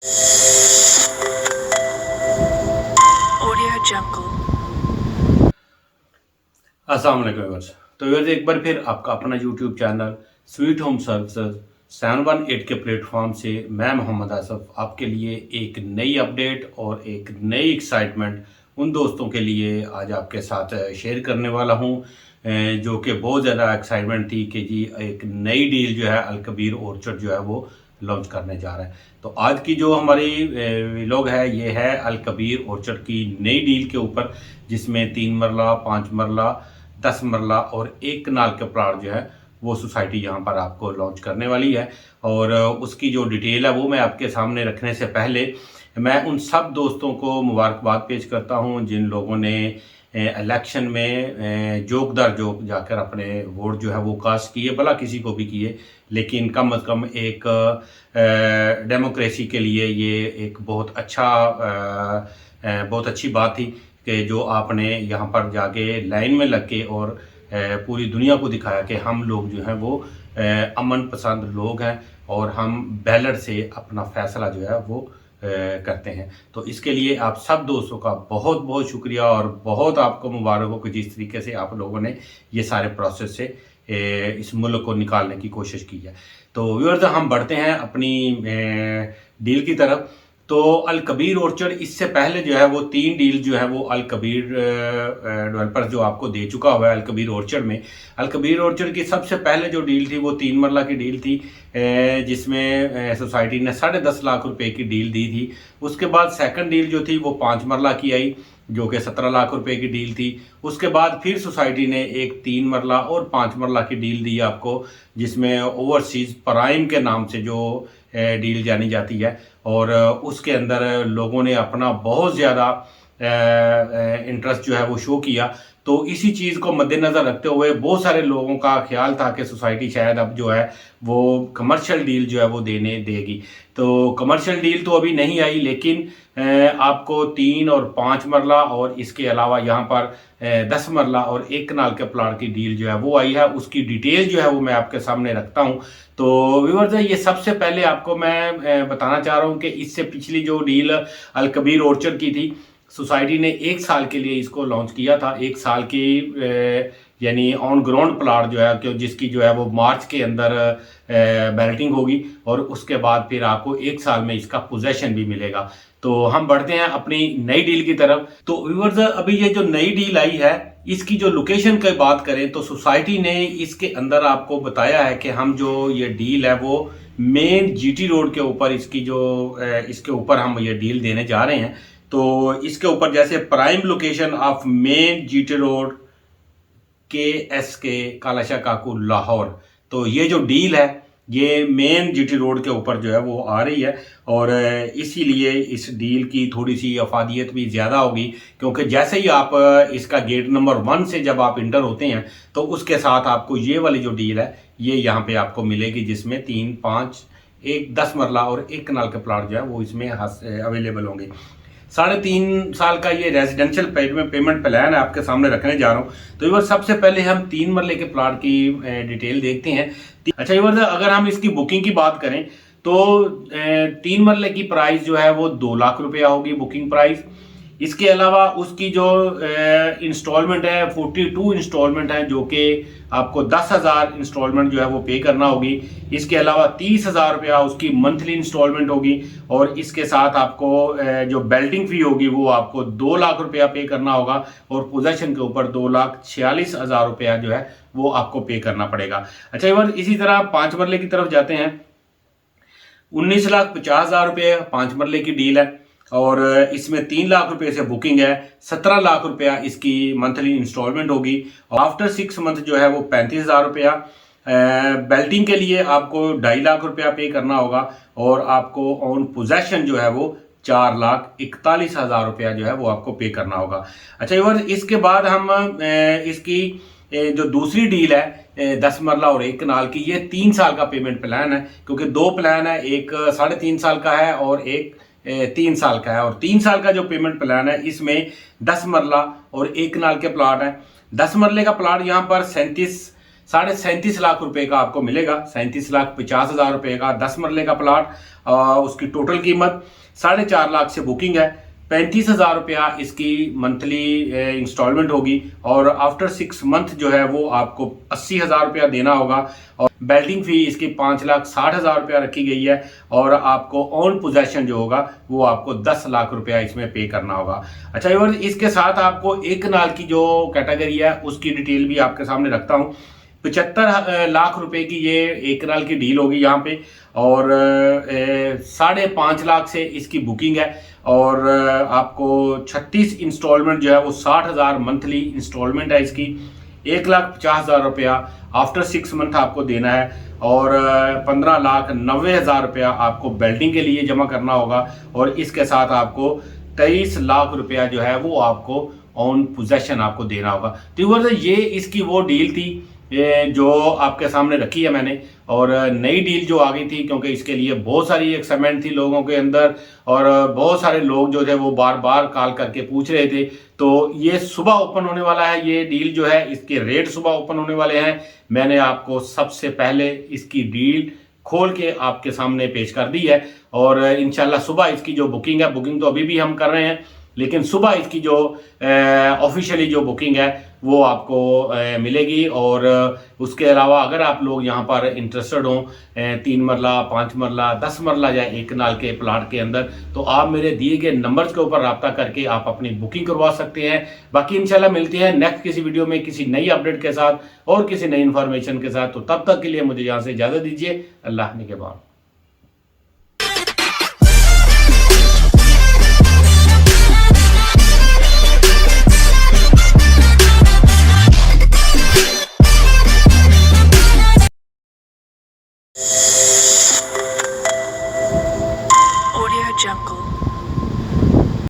Audio Jungle. अस्सलाम वालेकुम viewers. तो व्यूअर्स एक बार फिर आपका अपना YouTube channel sweet home services 718 के प्लेटफॉर्म से मैं मोहम्मद आसफ आपके लिए एक नई अपडेट और एक नई एक्साइटमेंट उन दोस्तों के लिए आज आपके साथ शेयर करने वाला हूं, जो कि बहुत ज़्यादा एक्साइटमेंट थी कि जी एक नई डील जो है अलकबीर ऑर्चर्ड जो है वो लॉन्च करने जा रहा है। तो आज की जो हमारी व्लॉग है ये है अलकबीर ऑर्चर्ड की नई डील के ऊपर, जिसमें 3 मरला, 5 मरला, 10 मरला और एक कनाल के प्लाट जो है वो सोसाइटी यहाँ पर आपको लॉन्च करने वाली है। और उसकी जो डिटेल है वो मैं आपके सामने रखने से पहले मैं उन सब दोस्तों को मुबारकबाद पेश करता हूँ जिन लोगों ने इलेक्शन में जोक दर जोक जाकर अपने वोट जो है वो कास्ट किए, भला किसी को भी किए, लेकिन कम अज़ कम एक डेमोक्रेसी के लिए ये एक बहुत अच्छी बात थी कि जो आपने यहाँ पर जाके लाइन में लग के और पूरी दुनिया को दिखाया कि हम लोग जो हैं वो अमन पसंद लोग हैं और हम बैलेट से अपना फैसला जो है वो करते हैं। तो इसके लिए आप सब दोस्तों का बहुत बहुत शुक्रिया और बहुत आपको मुबारक हो कि जिस तरीके से आप लोगों ने ये सारे प्रोसेस से इस मुल्क को निकालने की कोशिश की है। तो व्यूअर्स हम बढ़ते हैं अपनी डील की तरफ। तो अलकबीर ऑर्चर्ड इससे पहले जो है वो 3 डील जो है वो अलकबीर डेवलपर जो आपको दे चुका हुआ है अलकबीर ऑर्चर्ड में। अलकबीर ऑर्चर्ड की सबसे पहले जो डील थी वो 3 मरला की डील थी, जिसमें सोसाइटी ने 10.5 लाख रुपए की डील दी थी। उसके बाद सेकंड डील जो थी वो 5 मरला की आई, जो कि 17 लाख रुपए की डील थी। उसके बाद फिर सोसाइटी ने एक 3 मरला और 5 मरला की डील दी आपको, जिसमें ओवरसीज प्राइम के नाम से जो डील जानी जाती है। और उसके अंदर लोगों ने अपना बहुत ज़्यादा इंटरेस्ट जो है वो शो किया। तो इसी चीज़ को मद्देनज़र रखते हुए बहुत सारे लोगों का ख्याल था कि सोसाइटी शायद अब जो है वो कमर्शियल डील जो है वो देगी। तो कमर्शियल डील तो अभी नहीं आई, लेकिन आपको 3 और 5 मरला और इसके अलावा यहाँ पर 10 मरला और एक कनाल के प्लाट की डील जो है वो आई है। उसकी डिटेल जो है वो मैं आपके सामने रखता हूँ। तो व्यूअर्स ये सबसे पहले आपको मैं बताना चाह रहा हूँ कि इससे पिछली जो डील अलकबीर ऑर्चर्ड की थी, सोसाइटी ने 1 साल के लिए इसको लॉन्च किया था। 1 साल की यानी ऑन ग्राउंड प्लाट जो है कि जिसकी जो है वो मार्च के अंदर बैलेटिंग होगी और उसके बाद फिर आपको 1 साल में इसका पोजेशन भी मिलेगा। तो हम बढ़ते हैं अपनी नई डील की तरफ। तो व्यूअर्स अभी ये जो नई डील आई है इसकी जो लोकेशन की बात करें तो सोसाइटी ने इसके अंदर आपको बताया है कि हम जो ये डील है वो मेन जीटी रोड के ऊपर इसके ऊपर हम ये डील देने जा रहे हैं। तो इसके ऊपर जैसे prime location of main GT road KSK Kalashah काकू लाहौर, तो ये जो डील है ये मेन जीटी रोड के ऊपर जो है वो आ रही है। और इसीलिए इस डील की थोड़ी सी अफादियत भी ज़्यादा होगी, क्योंकि जैसे ही आप इसका गेट नंबर 1 से जब आप इंटर होते हैं तो उसके साथ आपको ये वाली जो डील है ये यहाँ पे आपको मिलेगी, जिसमें 3, 5, एक 10 मरला और एक कनाल के प्लाट जो है वो इसमें अवेलेबल होंगे। 3.5 साल का ये रेजिडेंशियल पेमेंट प्लान है आपके सामने रखने जा रहा हूँ। तो ये सबसे पहले हम 3 मरले के प्लाट की डिटेल देखते हैं। अच्छा ये अगर हम इसकी बुकिंग की बात करें तो 3 मरले की प्राइस जो है वो 2 लाख रुपया होगी बुकिंग प्राइस। इसके अलावा उसकी जो इंस्टॉलमेंट है 42 इंस्टॉलमेंट है, जो कि आपको 10,000 इंस्टॉलमेंट जो है वो पे करना होगी। इसके अलावा 30,000 रुपया उसकी मंथली इंस्टॉलमेंट होगी और इसके साथ आपको जो बेल्टिंग फी होगी वो आपको 2 लाख रुपया पे करना होगा और पोजेशन के ऊपर 2,46,000 रुपया जो है वो आपको पे करना पड़ेगा। अच्छा इसी तरह 5 मरले की तरफ जाते हैं। 19,50,000 रुपये 5 मरले की डील है और इसमें 3 लाख रुपए से बुकिंग है। 17 लाख रुपया इसकी मंथली इंस्टॉलमेंट होगी और आफ्टर 6 मंथ जो है वो 35,000 रुपया। बेल्टिंग के लिए आपको 2.5 लाख रुपया पे करना होगा और आपको ऑन पोजेशन जो है वो 4,41,000 रुपया जो है वो आपको पे करना होगा। अच्छा इसके बाद हम इसकी जो दूसरी डील है 10 मरला और एक कनाल की, ये 3 साल का पेमेंट प्लान है, क्योंकि 2 प्लान है, एक 3.5 साल का है और एक 3 साल का है। और 3 साल का जो पेमेंट प्लान है इसमें 10 मरला और एक कनाल के प्लाट हैं। 10 मरले का प्लाट यहाँ पर 37.5 लाख रुपए का आपको मिलेगा, 37,50,000 रुपए का 10 मरले का प्लाट। उसकी टोटल कीमत 4.5 लाख से बुकिंग है। 35,000 रुपया इसकी मंथली इंस्टॉलमेंट होगी और आफ्टर 6 मंथ जो है वो आपको 80,000 रुपया देना होगा। और बेल्डिंग फी इसकी 5,60,000 रुपया रखी गई है और आपको ऑन पोजेशन जो होगा वो आपको 10 लाख रुपया इसमें पे करना होगा। अच्छा व्यूअर्स, इसके साथ आपको एक कनाल की जो कैटेगरी है उसकी डिटेल भी आपके सामने रखता हूँ। 75 लाख रुपए की ये एक कनाल की डील होगी यहाँ पे और 5.5 लाख से इसकी बुकिंग है और आपको 36 इंस्टॉलमेंट जो है वो 60,000 मंथली इंस्टॉलमेंट है इसकी। 1,50,000 रुपया आफ्टर 6 मंथ आपको देना है और 15,90,000 रुपया आपको बेल्डिंग के लिए जमा करना होगा और इसके साथ आपको 23 लाख रुपया जो है वो आपको ऑन पोजेशन आपको देना होगा। तो ये इसकी वो डील थी जो आपके सामने रखी है मैंने और नई डील जो आ गई थी क्योंकि इसके लिए बहुत सारी एक्साइटमेंट थी लोगों के अंदर और बहुत सारे लोग जो थे वो बार बार कॉल करके पूछ रहे थे। तो ये सुबह ओपन होने वाला है, ये डील जो है इसके रेट सुबह ओपन होने वाले हैं। मैंने आपको सबसे पहले इसकी डील खोल के आपके सामने पेश कर दी है और इंशाल्लाह सुबह इसकी जो बुकिंग है, बुकिंग तो अभी भी हम कर रहे हैं लेकिन सुबह इसकी जो ऑफिशियली जो बुकिंग है वो आपको मिलेगी। और उसके अलावा अगर आप लोग यहाँ पर इंटरेस्टेड हों 3 मरला 5 मरला 10 मरला या एक कनाल के प्लाट के अंदर, तो आप मेरे दिए गए नंबर्स के ऊपर रब्ता करके आप अपनी बुकिंग करवा सकते हैं। बाकी इंशाल्लाह मिलते हैं नेक्स्ट किसी वीडियो में किसी नई अपडेट के साथ और किसी नई इन्फॉर्मेशन के साथ। तो तब तक के लिए मुझे यहाँ से इजाज़त दीजिए। अल्लाह के बाद। Audio Jungle.